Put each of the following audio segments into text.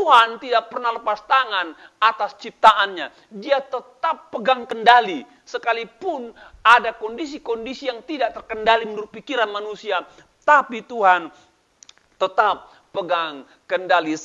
Tuhan tidak pernah lepas tangan atas ciptaannya. Dia tetap pegang kendali. Sekalipun ada kondisi-kondisi yang tidak terkendali menurut pikiran manusia. Tapi Tuhan tetap pegang kendali.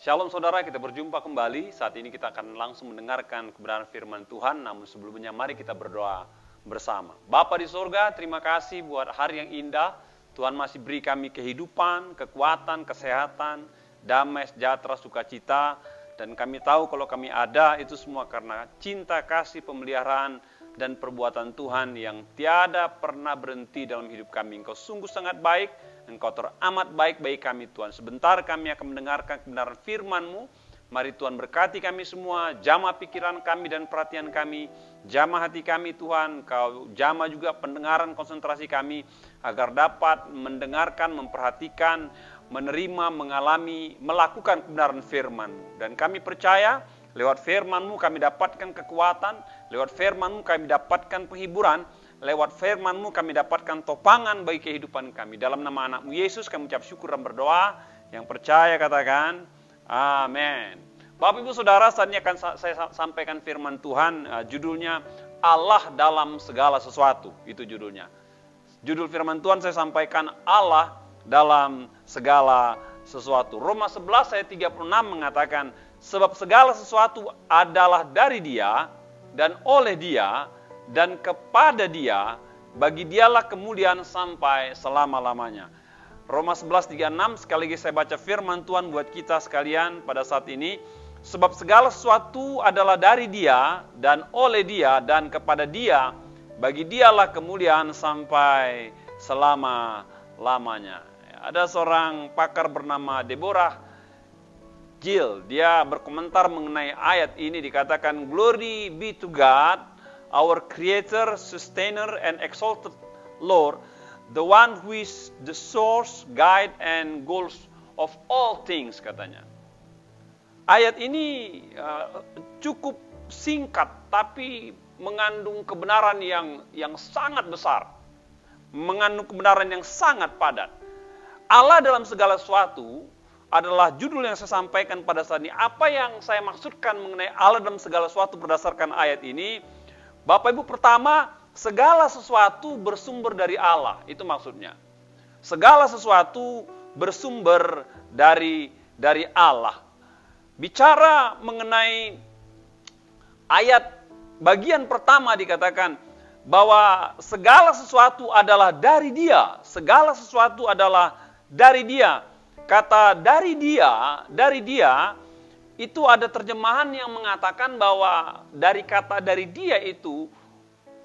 Shalom saudara, kita berjumpa kembali. Saat ini kita akan langsung mendengarkan kebenaran firman Tuhan. Namun sebelumnya mari kita berdoa bersama. Bapa di surga, terima kasih buat hari yang indah. Tuhan masih beri kami kehidupan, kekuatan, kesehatan, damai, sejahtera, sukacita. Dan kami tahu kalau kami ada itu semua karena cinta, kasih, pemeliharaan, dan perbuatan Tuhan yang tiada pernah berhenti dalam hidup kami. Engkau sungguh sangat baik. Engkau teramat baik bagi kami Tuhan. Sebentar kami akan mendengarkan kebenaran firman-Mu. Mari Tuhan berkati kami semua. Jamah pikiran kami dan perhatian kami. Jamah hati kami Tuhan. Kau jamah juga pendengaran konsentrasi kami. Agar dapat mendengarkan, memperhatikan, menerima, mengalami, melakukan kebenaran firman-Mu. Dan kami percaya lewat firman-Mu kami dapatkan kekuatan. Lewat firman-Mu kami dapatkan penghiburan. Lewat firman-Mu kami dapatkan topangan bagi kehidupan kami. Dalam nama anak-Mu Yesus kami ucap syukur dan berdoa. Yang percaya katakan, amin. Bapak Ibu Saudara, saat ini akan saya sampaikan firman Tuhan. Judulnya, Allah dalam segala sesuatu. Itu judulnya. Judul firman Tuhan saya sampaikan, Allah dalam segala sesuatu. Roma 11 ayat 36 mengatakan, sebab segala sesuatu adalah dari Dia, dan oleh Dia, dan kepada Dia, bagi Dialah kemuliaan sampai selama-lamanya. Roma 11:36, sekali lagi saya baca firman Tuhan buat kita sekalian pada saat ini. Sebab segala sesuatu adalah dari Dia, dan oleh Dia, dan kepada Dia, bagi Dialah kemuliaan sampai selama-lamanya. Ada seorang pakar bernama Deborah Gill, dia berkomentar mengenai ayat ini, dikatakan, Glory be to God, our Creator, Sustainer, and Exalted Lord, the one who is the source, guide, and goals of all things, katanya. Ayat ini cukup singkat, tapi mengandung kebenaran yang sangat besar. Mengandung kebenaran yang sangat padat. Allah dalam segala sesuatu adalah judul yang saya sampaikan pada saat ini. Apa yang saya maksudkan mengenai Allah dalam segala sesuatu berdasarkan ayat ini? Bapak Ibu, pertama, segala sesuatu bersumber dari Allah. Itu maksudnya. Segala sesuatu bersumber dari Allah. Bicara mengenai ayat bagian pertama dikatakan bahwa segala sesuatu adalah dari Dia. Segala sesuatu adalah dari Dia. Kata dari Dia, itu ada terjemahan yang mengatakan bahwa dari kata dari Dia itu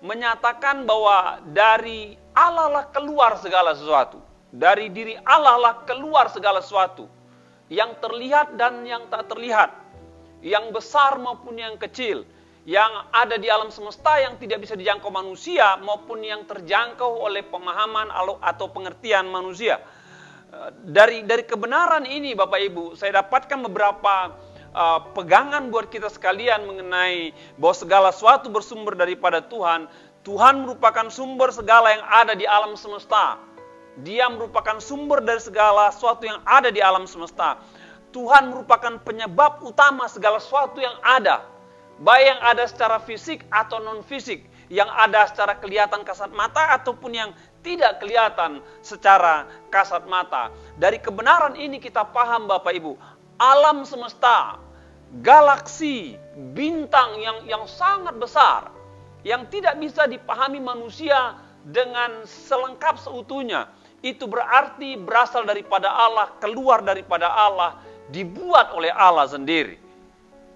menyatakan bahwa dari Allah lah keluar segala sesuatu. Dari diri Allah lah keluar segala sesuatu. Yang terlihat dan yang tak terlihat. Yang besar maupun yang kecil. Yang ada di alam semesta yang tidak bisa dijangkau manusia maupun yang terjangkau oleh pemahaman atau pengertian manusia. Dari kebenaran ini Bapak Ibu, saya dapatkan beberapa pegangan buat kita sekalian mengenai bahwa segala sesuatu bersumber daripada Tuhan. Tuhan merupakan sumber segala yang ada di alam semesta. Dia merupakan sumber dari segala sesuatu yang ada di alam semesta. Tuhan merupakan penyebab utama segala sesuatu yang ada. Baik yang ada secara fisik atau non-fisik. Yang ada secara kelihatan kasat mata ataupun yang tidak kelihatan secara kasat mata. Dari kebenaran ini kita paham Bapak Ibu, alam semesta, galaksi, bintang yang sangat besar, yang tidak bisa dipahami manusia dengan selengkap seutuhnya, itu berarti berasal daripada Allah, keluar daripada Allah, dibuat oleh Allah sendiri.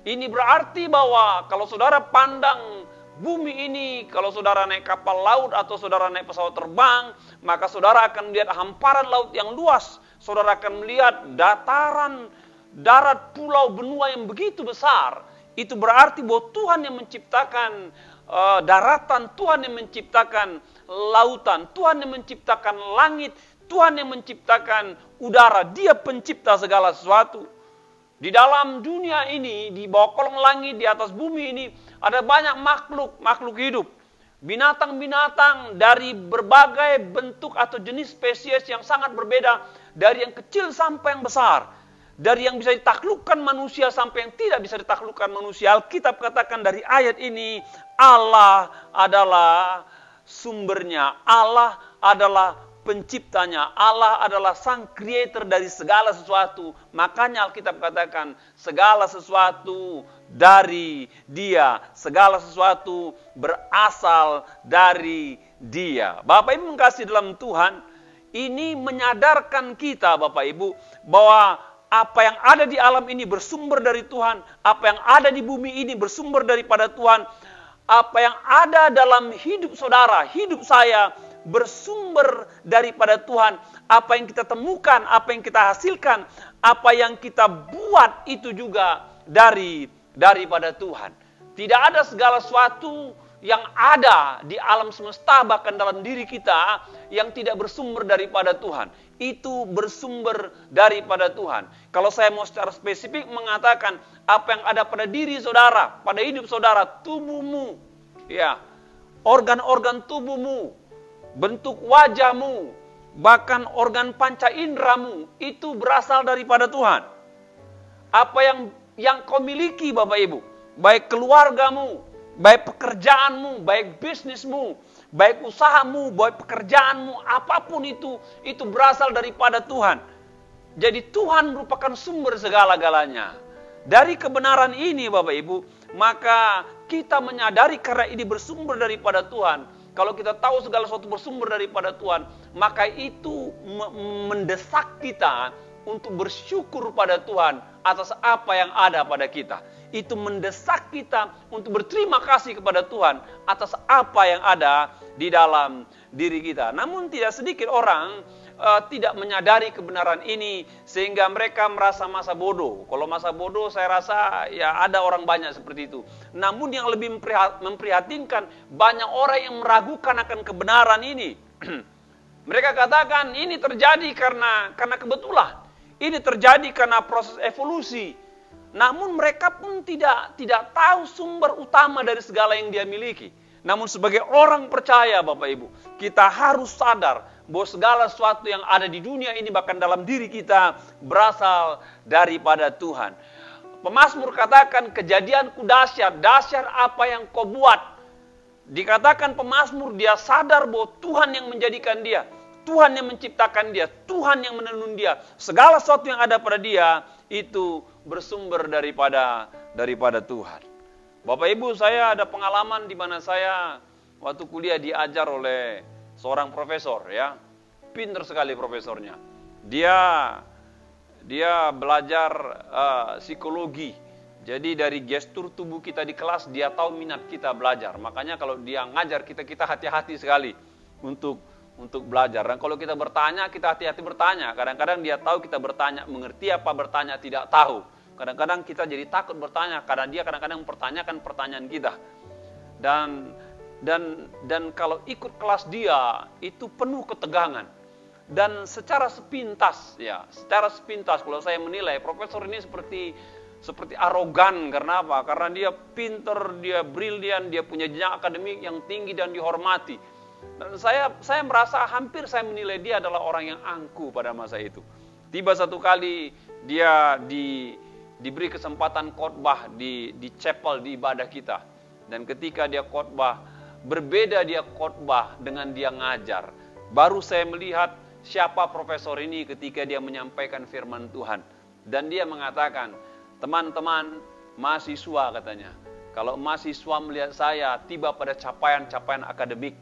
Ini berarti bahwa kalau saudara pandang bumi ini, kalau saudara naik kapal laut atau saudara naik pesawat terbang, maka saudara akan melihat hamparan laut yang luas. Saudara akan melihat dataran, darat, pulau, benua yang begitu besar. Itu berarti bahwa Tuhan yang menciptakan daratan, Tuhan yang menciptakan lautan, Tuhan yang menciptakan langit, Tuhan yang menciptakan udara. Dia pencipta segala sesuatu. Di dalam dunia ini, di bawah kolong langit, di atas bumi ini, ada banyak makhluk hidup. Binatang-binatang dari berbagai bentuk atau jenis spesies yang sangat berbeda, dari yang kecil sampai yang besar. Dari yang bisa ditaklukkan manusia sampai yang tidak bisa ditaklukkan manusia. Alkitab katakan dari ayat ini, Allah adalah sumbernya, Allah adalah penciptanya, Allah adalah sang creator dari segala sesuatu. Makanya Alkitab katakan segala sesuatu dari Dia, segala sesuatu berasal dari Dia. Bapak Ibu mengasihi dalam Tuhan, ini menyadarkan kita Bapak Ibu bahwa apa yang ada di alam ini bersumber dari Tuhan, apa yang ada di bumi ini bersumber daripada Tuhan, apa yang ada dalam hidup saudara, hidup saya bersumber daripada Tuhan. Apa yang kita temukan, apa yang kita hasilkan, apa yang kita buat itu juga daripada Tuhan. Tidak ada segala sesuatu yang ada di alam semesta bahkan dalam diri kita yang tidak bersumber daripada Tuhan. Itu bersumber daripada Tuhan. Kalau saya mau secara spesifik mengatakan apa yang ada pada diri saudara, pada hidup saudara, tubuhmu, ya, organ-organ tubuhmu, bentuk wajahmu, bahkan organ panca indramu, itu berasal daripada Tuhan. Apa yang kau miliki Bapak Ibu, baik keluargamu, baik pekerjaanmu, baik bisnismu, baik usahamu, baik pekerjaanmu, apapun itu berasal daripada Tuhan. Jadi Tuhan merupakan sumber segala-galanya. Dari kebenaran ini Bapak Ibu, maka kita menyadari karena ini bersumber daripada Tuhan. Kalau kita tahu segala sesuatu bersumber daripada Tuhan, maka itu mendesak kita untuk bersyukur pada Tuhan atas apa yang ada pada kita. Itu mendesak kita untuk berterima kasih kepada Tuhan atas apa yang ada di dalam diri kita. Namun tidak sedikit orang tidak menyadari kebenaran ini sehingga mereka merasa masa bodoh. Kalau masa bodoh saya rasa ya ada orang banyak seperti itu. Namun yang lebih memprihatinkan, banyak orang yang meragukan akan kebenaran ini. Mereka katakan ini terjadi karena kebetulan. Ini terjadi karena proses evolusi. Namun mereka pun tidak tahu sumber utama dari segala yang dia miliki. Namun sebagai orang percaya Bapak Ibu, kita harus sadar bahwa segala sesuatu yang ada di dunia ini bahkan dalam diri kita berasal daripada Tuhan. Pemazmur katakan kejadianku dahsyat apa yang kau buat. Dikatakan pemazmur dia sadar bahwa Tuhan yang menjadikan dia, Tuhan yang menciptakan dia, Tuhan yang menenun dia. Segala sesuatu yang ada pada dia itu bersumber daripada Tuhan. Bapak Ibu, saya ada pengalaman di mana saya waktu kuliah diajar oleh seorang profesor, ya. Pintar sekali profesornya. Dia belajar psikologi. Jadi dari gestur tubuh kita di kelas dia tahu minat kita belajar. Makanya kalau dia ngajar kita hati-hati sekali untuk belajar. Dan kalau kita bertanya, kita hati-hati bertanya. Kadang-kadang dia tahu kita bertanya, mengerti apa bertanya tidak tahu. Kadang-kadang kita jadi takut bertanya karena dia kadang-kadang mempertanyakan pertanyaan kita. Dan kalau ikut kelas dia itu penuh ketegangan. Dan secara sepintas kalau saya menilai profesor ini seperti arogan. Karena apa? Karena dia pinter, dia brilian, dia punya jenjang akademik yang tinggi dan dihormati. Dan saya merasa hampir saya menilai dia adalah orang yang angkuh pada masa itu. Tiba satu kali dia diberi kesempatan khotbah di chapel, di ibadah kita. Dan ketika dia khotbah, berbeda dia khotbah dengan dia ngajar. Baru saya melihat siapa profesor ini ketika dia menyampaikan firman Tuhan. Dan dia mengatakan, teman-teman mahasiswa katanya, kalau mahasiswa melihat saya tiba pada capaian-capaian akademik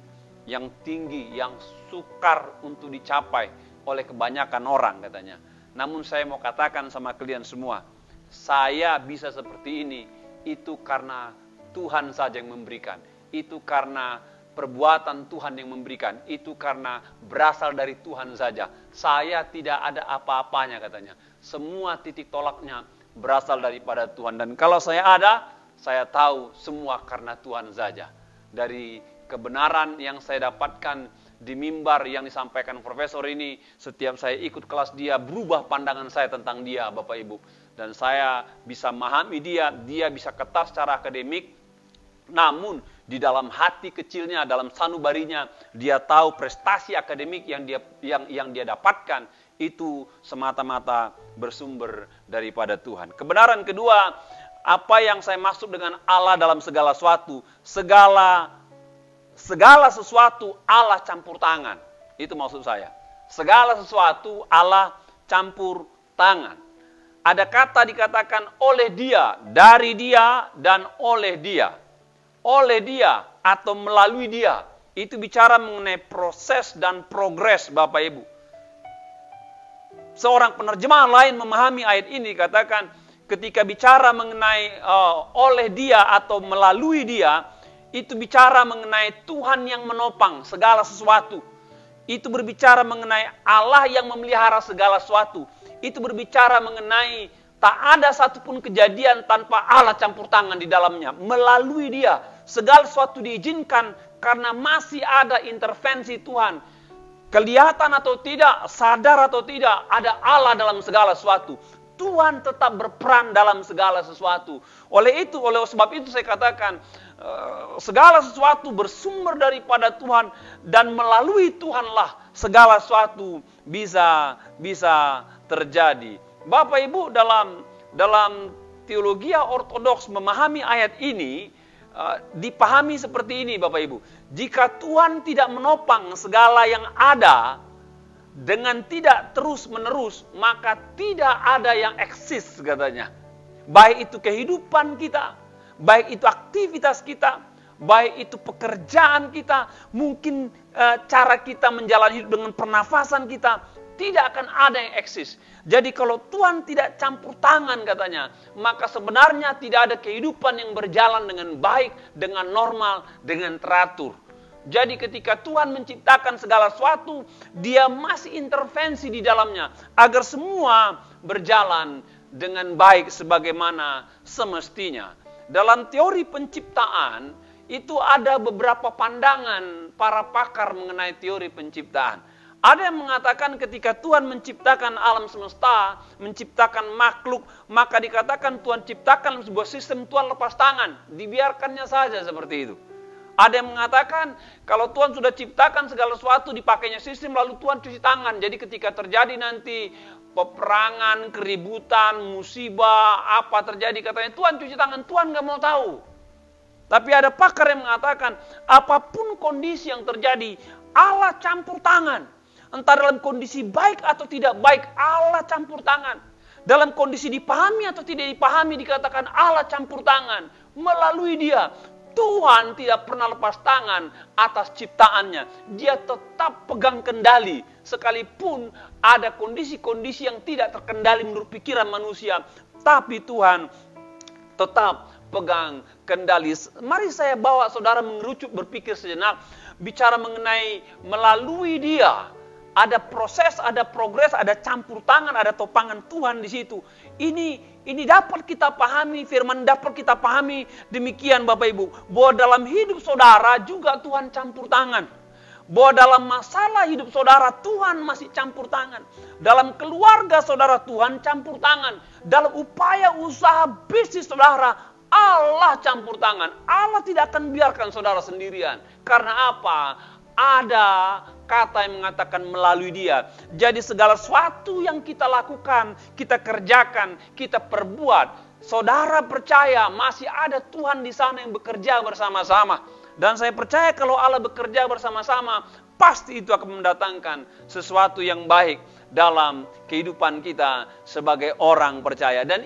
yang tinggi, yang sukar untuk dicapai oleh kebanyakan orang katanya. Namun saya mau katakan sama kalian semua, saya bisa seperti ini, itu karena Tuhan saja yang memberikan. Itu karena perbuatan Tuhan yang memberikan. Itu karena berasal dari Tuhan saja. Saya tidak ada apa-apanya katanya. Semua titik tolaknya berasal daripada Tuhan. Dan kalau saya ada, saya tahu semua karena Tuhan saja. Dari kebenaran yang saya dapatkan di mimbar yang disampaikan profesor ini, setiap saya ikut kelas dia, berubah pandangan saya tentang dia, Bapak Ibu. Dan saya bisa memahami dia bisa ketat secara akademik, namun di dalam hati kecilnya, dalam sanubarinya, dia tahu prestasi akademik yang dia dapatkan itu semata-mata bersumber daripada Tuhan. Kebenaran kedua, apa yang saya maksud dengan Allah dalam segala sesuatu, segala sesuatu Allah campur tangan. Itu maksud saya. Segala sesuatu Allah campur tangan. Ada kata dikatakan oleh dia, dari dia, dan oleh dia. Oleh dia atau melalui dia. Itu bicara mengenai proses dan progres, Bapak Ibu. Seorang penerjemah lain memahami ayat ini, katakan ketika bicara mengenai oleh dia atau melalui dia, itu bicara mengenai Tuhan yang menopang segala sesuatu. Itu berbicara mengenai Allah yang memelihara segala sesuatu. Itu berbicara mengenai tak ada satupun kejadian tanpa Allah campur tangan di dalamnya. Melalui dia, segala sesuatu diizinkan karena masih ada intervensi Tuhan. Kelihatan atau tidak, sadar atau tidak, ada Allah dalam segala sesuatu. Tuhan tetap berperan dalam segala sesuatu. Oleh sebab itu saya katakan, segala sesuatu bersumber daripada Tuhan, dan melalui Tuhanlah segala sesuatu bisa terjadi. Bapak Ibu, dalam teologi ortodoks memahami ayat ini, dipahami seperti ini, Bapak Ibu. Jika Tuhan tidak menopang segala yang ada dengan tidak terus-menerus, maka tidak ada yang eksis, katanya. Baik itu kehidupan kita, baik itu aktivitas kita, baik itu pekerjaan kita, mungkin cara kita menjalani hidup dengan pernafasan kita, tidak akan ada yang eksis. Jadi kalau Tuhan tidak campur tangan, katanya, maka sebenarnya tidak ada kehidupan yang berjalan dengan baik, dengan normal, dengan teratur. Jadi ketika Tuhan menciptakan segala sesuatu, dia masih intervensi di dalamnya agar semua berjalan dengan baik sebagaimana semestinya. Dalam teori penciptaan, itu ada beberapa pandangan para pakar mengenai teori penciptaan. Ada yang mengatakan ketika Tuhan menciptakan alam semesta, menciptakan makhluk, maka dikatakan Tuhan ciptakan sebuah sistem, Tuhan lepas tangan, dibiarkannya saja seperti itu. Ada yang mengatakan kalau Tuhan sudah ciptakan segala sesuatu, dipakainya sistem, lalu Tuhan cuci tangan. Jadi ketika terjadi nanti peperangan, keributan, musibah, apa terjadi, katanya Tuhan cuci tangan, Tuhan nggak mau tahu. Tapi ada pakar yang mengatakan apapun kondisi yang terjadi, Allah campur tangan. Entah dalam kondisi baik atau tidak baik, Allah campur tangan. Dalam kondisi dipahami atau tidak dipahami, dikatakan Allah campur tangan. Melalui dia, Tuhan tidak pernah lepas tangan atas ciptaannya. Dia tetap pegang kendali. Sekalipun ada kondisi-kondisi yang tidak terkendali menurut pikiran manusia, tapi Tuhan tetap pegang kendali. Mari saya bawa saudara mengerucut berpikir sejenak. Bicara mengenai melalui dia. Ada proses, ada progres, ada campur tangan, ada topangan Tuhan di situ. Ini dapat kita pahami, firman dapat kita pahami demikian Bapak Ibu. Bahwa dalam hidup saudara juga Tuhan campur tangan. Bahwa dalam masalah hidup saudara Tuhan masih campur tangan. Dalam keluarga saudara Tuhan campur tangan. Dalam upaya usaha bisnis saudara Allah campur tangan. Allah tidak akan biarkan saudara sendirian. Karena apa? Ada kata yang mengatakan melalui dia. Jadi segala sesuatu yang kita lakukan, kita kerjakan, kita perbuat, saudara percaya masih ada Tuhan di sana yang bekerja bersama-sama. Dan saya percaya kalau Allah bekerja bersama-sama, pasti itu akan mendatangkan sesuatu yang baik dalam kehidupan kita sebagai orang percaya. Dan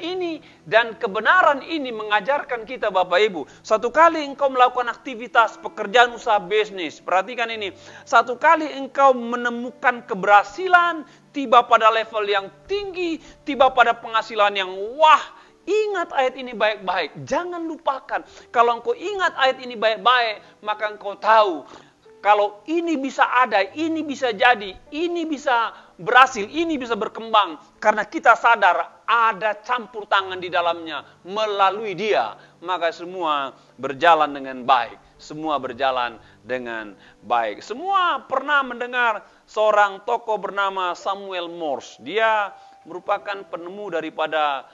kebenaran ini mengajarkan kita Bapak Ibu. Satu kali engkau melakukan aktivitas pekerjaan usaha bisnis, perhatikan ini. Satu kali engkau menemukan keberhasilan, tiba pada level yang tinggi, tiba pada penghasilan yang wah. Ingat ayat ini baik-baik. Jangan lupakan. Kalau engkau ingat ayat ini baik-baik, maka engkau tahu Kalau ini bisa ada, ini bisa jadi, ini bisa berhasil, ini bisa berkembang. Karena kita sadar ada campur tangan di dalamnya melalui dia. Maka semua berjalan dengan baik. Semua berjalan dengan baik. Semua pernah mendengar seorang tokoh bernama Samuel Morse. Dia merupakan penemu daripada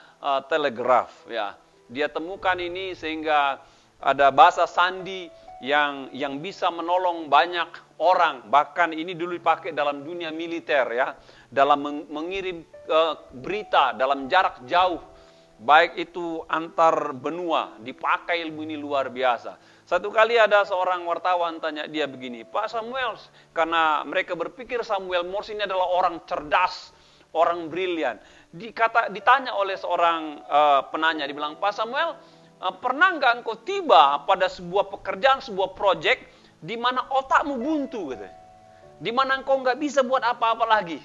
telegraf. Ya. Dia temukan ini sehingga ada bahasa sandi yang bisa menolong banyak orang. Bahkan ini dulu dipakai dalam dunia militer ya, dalam mengirim berita dalam jarak jauh, baik itu antar benua. Dipakai ilmu ini luar biasa. Satu kali ada seorang wartawan tanya dia begini, Pak Samuel, karena mereka berpikir Samuel Morse ini adalah orang cerdas, orang brilian. Ditanya oleh seorang penanya, dibilang, Pak Samuel, pernah nggak engkau tiba pada sebuah pekerjaan, sebuah proyek di mana otakmu buntu, gitu, di mana engkau nggak bisa buat apa-apa lagi?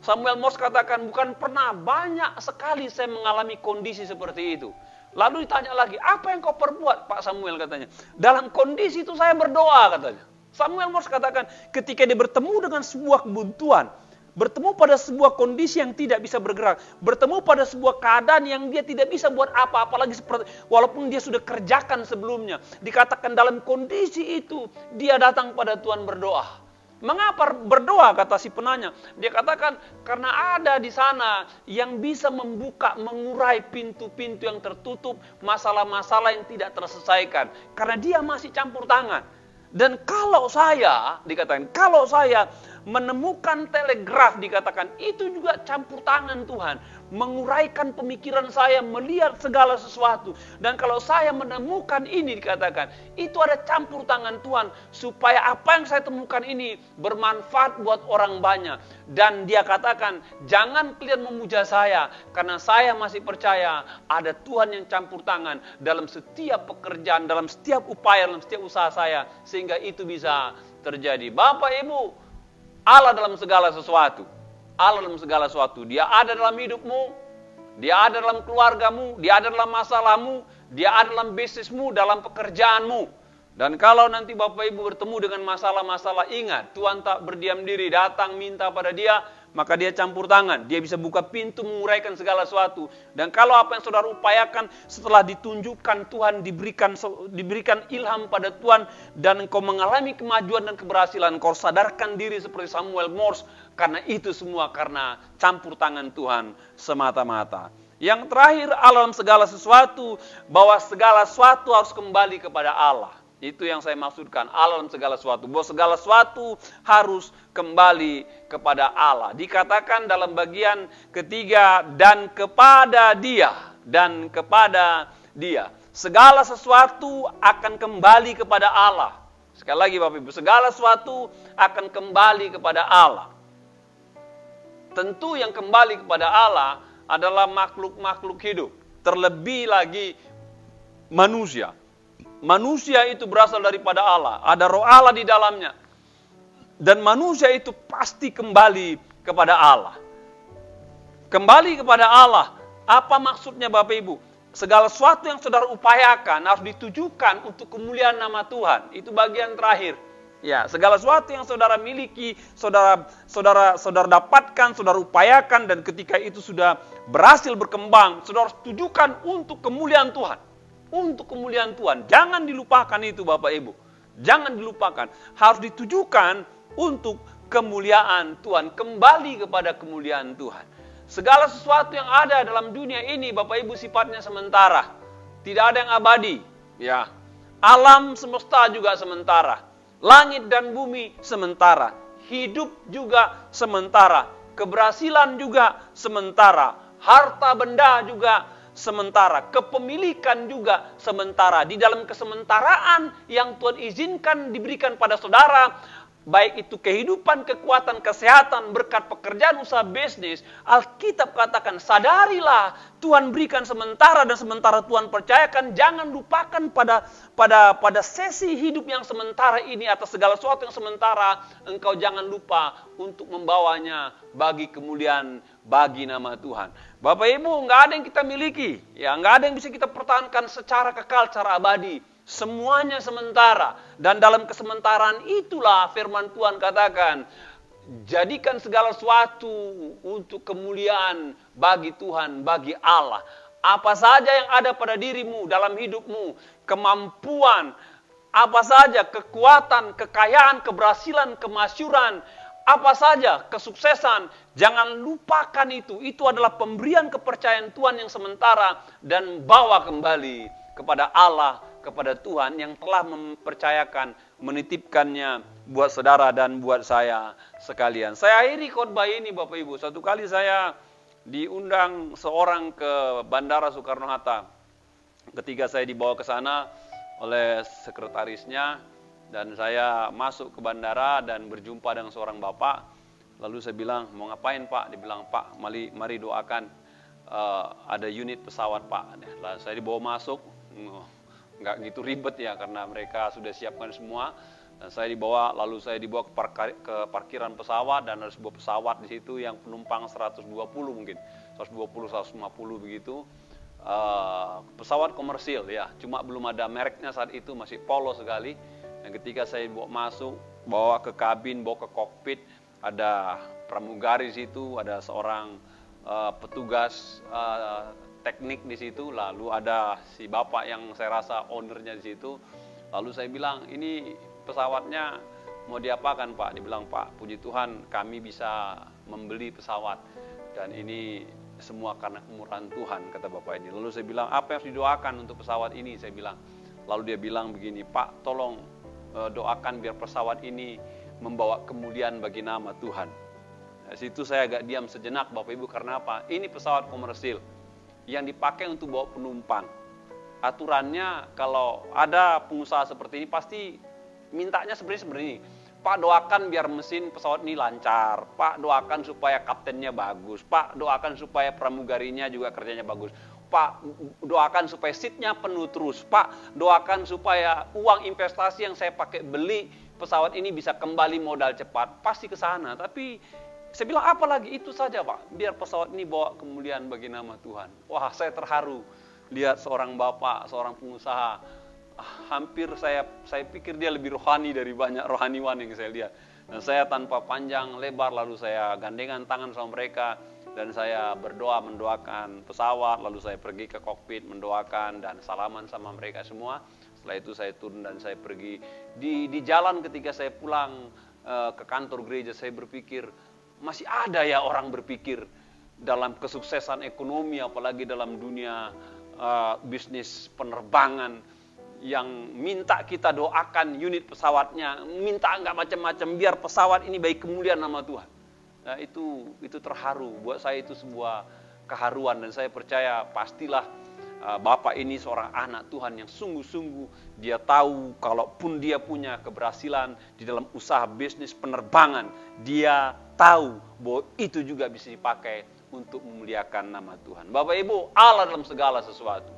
Samuel Morse katakan, bukan pernah, banyak sekali saya mengalami kondisi seperti itu. Lalu ditanya lagi, apa yang kau perbuat, Pak Samuel, katanya. Dalam kondisi itu saya berdoa, katanya. Samuel Morse katakan, ketika dia bertemu dengan sebuah kebuntuan, bertemu pada sebuah kondisi yang tidak bisa bergerak, bertemu pada sebuah keadaan yang dia tidak bisa buat apa-apa lagi, seperti walaupun dia sudah kerjakan sebelumnya. Dikatakan dalam kondisi itu dia datang pada Tuhan berdoa. Mengapa berdoa, kata si penanya? Dia katakan karena ada di sana yang bisa membuka, mengurai pintu-pintu yang tertutup, masalah-masalah yang tidak terselesaikan. Karena dia masih campur tangan. Dan kalau saya, dikatakan, kalau saya menemukan telegraf, dikatakan, itu juga campur tangan Tuhan. Menguraikan pemikiran saya, melihat segala sesuatu. Dan kalau saya menemukan ini, dikatakan, itu ada campur tangan Tuhan. Supaya apa yang saya temukan ini bermanfaat buat orang banyak. Dan dia katakan, jangan kalian memuja saya. Karena saya masih percaya ada Tuhan yang campur tangan dalam setiap pekerjaan, dalam setiap upaya, dalam setiap usaha saya. Sehingga itu bisa terjadi. Bapak, Ibu, Allah dalam segala sesuatu. Allah dalam segala sesuatu. Dia ada dalam hidupmu. Dia ada dalam keluargamu. Dia ada dalam masalahmu. Dia ada dalam bisnismu, dalam pekerjaanmu. Dan kalau nanti Bapak Ibu bertemu dengan masalah-masalah, ingat, Tuhan tak berdiam diri. Datang minta pada dia, maka dia campur tangan. Dia bisa buka pintu, menguraikan segala sesuatu. Dan kalau apa yang saudara upayakan setelah ditunjukkan Tuhan, diberikan ilham pada Tuhan, dan engkau mengalami kemajuan dan keberhasilan, engkau sadarkan diri seperti Samuel Morse, karena itu semua karena campur tangan Tuhan semata-mata. Yang terakhir, Allah dalam segala sesuatu, bahwa segala sesuatu harus kembali kepada Allah. Itu yang saya maksudkan, Allah dalam segala sesuatu. Bahwa segala sesuatu harus kembali kepada Allah. Dikatakan dalam bagian ketiga, dan kepada dia. Dan kepada dia. Segala sesuatu akan kembali kepada Allah. Sekali lagi Bapak Ibu, segala sesuatu akan kembali kepada Allah. Tentu yang kembali kepada Allah adalah makhluk-makhluk hidup. Terlebih lagi manusia. Manusia itu berasal daripada Allah. Ada roh Allah di dalamnya. Dan manusia itu pasti kembali kepada Allah. Kembali kepada Allah. Apa maksudnya Bapak Ibu? Segala sesuatu yang saudara upayakan harus ditujukan untuk kemuliaan nama Tuhan. Itu bagian terakhir. Ya, segala sesuatu yang saudara miliki, saudara dapatkan, saudara upayakan, dan ketika itu sudah berhasil berkembang, saudara harus tujukan untuk kemuliaan Tuhan. Untuk kemuliaan Tuhan. Jangan dilupakan itu Bapak Ibu. Jangan dilupakan. Harus ditujukan untuk kemuliaan Tuhan. Kembali kepada kemuliaan Tuhan. Segala sesuatu yang ada dalam dunia ini Bapak Ibu sifatnya sementara. Tidak ada yang abadi. Ya. Alam semesta juga sementara. Langit dan bumi sementara. Hidup juga sementara. Keberhasilan juga sementara. Harta benda juga sementara, kepemilikan juga sementara. Di dalam kesementaraan yang Tuhan izinkan diberikan pada saudara, baik itu kehidupan, kekuatan, kesehatan, berkat pekerjaan, usaha, bisnis, Alkitab katakan, sadarilah Tuhan berikan sementara dan sementara Tuhan percayakan. Jangan lupakan pada sesi hidup yang sementara ini, atas segala sesuatu yang sementara, engkau jangan lupa untuk membawanya bagi kemuliaan, bagi nama Tuhan. Bapak Ibu, nggak ada yang kita miliki, ya, nggak ada yang bisa kita pertahankan secara kekal, secara abadi. Semuanya sementara. Dan dalam kesementaraan itulah firman Tuhan katakan, jadikan segala sesuatu untuk kemuliaan bagi Tuhan, bagi Allah. Apa saja yang ada pada dirimu, dalam hidupmu, kemampuan, apa saja, kekuatan, kekayaan, keberhasilan, kemasyuran, apa saja, kesuksesan, jangan lupakan itu. Itu adalah pemberian kepercayaan Tuhan yang sementara, dan bawa kembali kepada Allah, kepada Tuhan yang telah mempercayakan, menitipkannya buat saudara dan buat saya sekalian. Saya akhiri khotbah ini Bapak Ibu. Satu kali saya diundang seorang ke Bandara Soekarno-Hatta. Ketika saya dibawa ke sana oleh sekretarisnya, dan saya masuk ke bandara dan berjumpa dengan seorang bapak. Lalu saya bilang, mau ngapain Pak? Dia bilang, Pak, mari doakan ada unit pesawat Pak. Lalu saya dibawa masuk, nggak gitu ribet ya, karena mereka sudah siapkan semua. Dan saya dibawa, lalu saya dibawa ke parkiran pesawat, dan ada sebuah pesawat di situ yang penumpang 120 mungkin, 120-150 begitu. Pesawat komersil ya, cuma belum ada mereknya saat itu, masih polos sekali. Dan ketika saya bawa ke kabin, bawa ke kokpit, ada pramugari di situ, ada seorang petugas teknik di situ, lalu ada si bapak yang saya rasa ownernya di situ. Lalu saya bilang, ini pesawatnya mau diapakan Pak? Dia bilang, Pak, puji Tuhan kami bisa membeli pesawat, dan ini semua karena kemurahan Tuhan, kata bapak ini. Lalu saya bilang, apa yang harus didoakan untuk pesawat ini? Saya bilang. Lalu dia bilang begini, Pak, tolong doakan biar pesawat ini membawa kemuliaan bagi nama Tuhan. Di situ saya agak diam sejenak Bapak Ibu, karena apa? Ini pesawat komersil yang dipakai untuk bawa penumpang. Aturannya kalau ada pengusaha seperti ini pasti mintanya seperti ini. Pak, doakan biar mesin pesawat ini lancar. Pak, doakan supaya kaptennya bagus. Pak, doakan supaya pramugarinya juga kerjanya bagus. Pak, doakan supaya seatnya penuh terus. Pak, doakan supaya uang investasi yang saya pakai beli pesawat ini bisa kembali modal cepat. Pasti ke sana. Tapi saya bilang, apa lagi? Itu saja Pak, biar pesawat ini bawa kemuliaan bagi nama Tuhan. Wah, saya terharu lihat seorang bapak, seorang pengusaha. Hampir saya pikir dia lebih rohani dari banyak rohaniwan yang saya lihat. Dan saya tanpa panjang lebar, lalu saya gandengan tangan sama mereka, dan saya mendoakan pesawat, lalu saya pergi ke kokpit mendoakan dan salaman sama mereka semua. Setelah itu saya turun dan saya pergi. Di jalan ketika saya pulang ke kantor gereja, saya berpikir, masih ada ya orang berpikir dalam kesuksesan ekonomi, apalagi dalam dunia bisnis penerbangan, yang minta kita doakan unit pesawatnya, minta enggak macam-macam biar pesawat ini bagi kemuliaan nama Tuhan. Nah, itu terharu. Buat saya itu sebuah keharuan, dan saya percaya pastilah Bapak ini seorang anak Tuhan yang sungguh-sungguh dia tahu kalaupun dia punya keberhasilan di dalam usaha bisnis penerbangan, dia tahu bahwa itu juga bisa dipakai untuk memuliakan nama Tuhan. Bapak Ibu, Allah dalam segala sesuatu.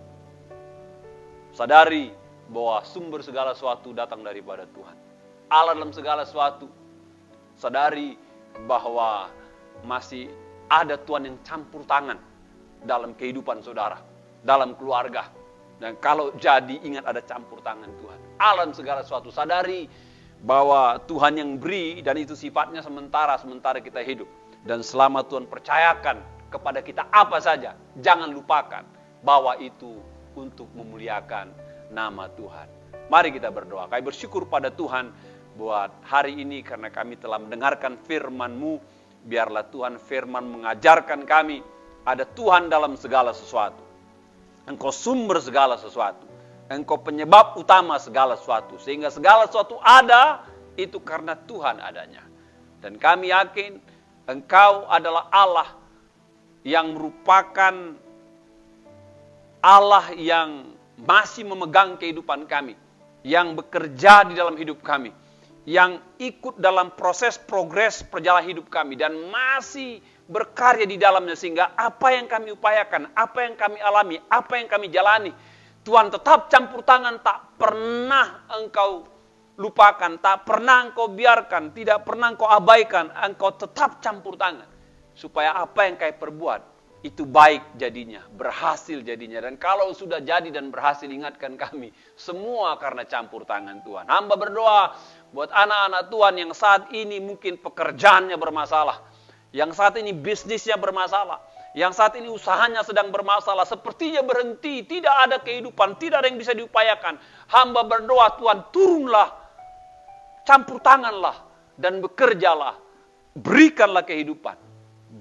Sadari bahwa sumber segala sesuatu datang daripada Tuhan. Allah dalam segala sesuatu. Sadari bahwa masih ada Tuhan yang campur tangan dalam kehidupan saudara, dalam keluarga. Dan kalau jadi, ingat ada campur tangan Tuhan. Allah dalam segala sesuatu. Sadari bahwa Tuhan yang beri, dan itu sifatnya sementara kita hidup. Dan selama Tuhan percayakan kepada kita apa saja, jangan lupakan bahwa itu untuk memuliakan nama Tuhan. Mari kita berdoa. Kami bersyukur pada Tuhan buat hari ini karena kami telah mendengarkan firman-Mu. Biarlah Tuhan firman mengajarkan kami ada Tuhan dalam segala sesuatu. Engkau sumber segala sesuatu. Engkau penyebab utama segala sesuatu. Sehingga segala sesuatu ada, itu karena Tuhan adanya. Dan kami yakin Engkau adalah Allah yang merupakan Allah yang masih memegang kehidupan kami, yang bekerja di dalam hidup kami, yang ikut dalam proses progres perjalanan hidup kami, dan masih berkarya di dalamnya, sehingga apa yang kami upayakan, apa yang kami alami, apa yang kami jalani, Tuhan tetap campur tangan, tak pernah Engkau lupakan, tak pernah Engkau biarkan, tidak pernah Engkau abaikan, Engkau tetap campur tangan, supaya apa yang kami perbuat itu baik jadinya, berhasil jadinya. Dan kalau sudah jadi dan berhasil, ingatkan kami, semua karena campur tangan Tuhan. Hamba berdoa buat anak-anak Tuhan yang saat ini mungkin pekerjaannya bermasalah, yang saat ini bisnisnya bermasalah, yang saat ini usahanya sedang bermasalah, sepertinya berhenti, tidak ada kehidupan, tidak ada yang bisa diupayakan. Hamba berdoa, Tuhan turunlah, campur tanganlah, dan bekerjalah, berikanlah kehidupan,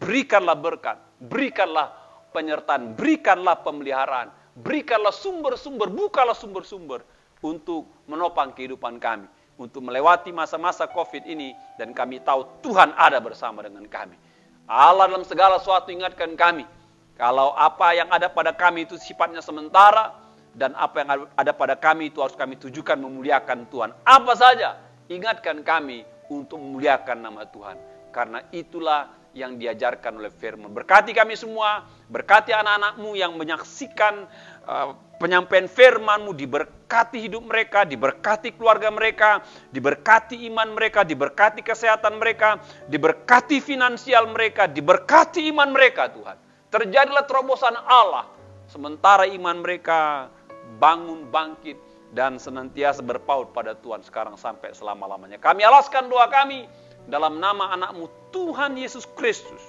berikanlah berkat, berikanlah penyertaan, berikanlah pemeliharaan, berikanlah sumber-sumber, bukalah sumber-sumber untuk menopang kehidupan kami, untuk melewati masa-masa COVID ini, dan kami tahu Tuhan ada bersama dengan kami. Allah dalam segala sesuatu ingatkan kami, kalau apa yang ada pada kami itu sifatnya sementara, dan apa yang ada pada kami itu harus kami tujukan memuliakan Tuhan. Apa saja, ingatkan kami untuk memuliakan nama Tuhan, karena itulah yang diajarkan oleh firman. Berkati kami semua, berkati anak-anakmu yang menyaksikan penyampaian firman-Mu, diberkati hidup mereka, diberkati keluarga mereka, diberkati iman mereka, diberkati kesehatan mereka, diberkati finansial mereka, diberkati iman mereka Tuhan. Terjadilah terobosan Allah, sementara iman mereka bangun, bangkit, dan senantiasa berpaut pada Tuhan sekarang sampai selama-lamanya. Kami alaskan doa kami dalam nama anak-Mu Tuhan Yesus Kristus,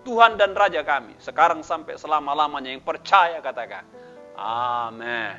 Tuhan dan Raja kami, sekarang sampai selama-lamanya. Yang percaya katakan, amin.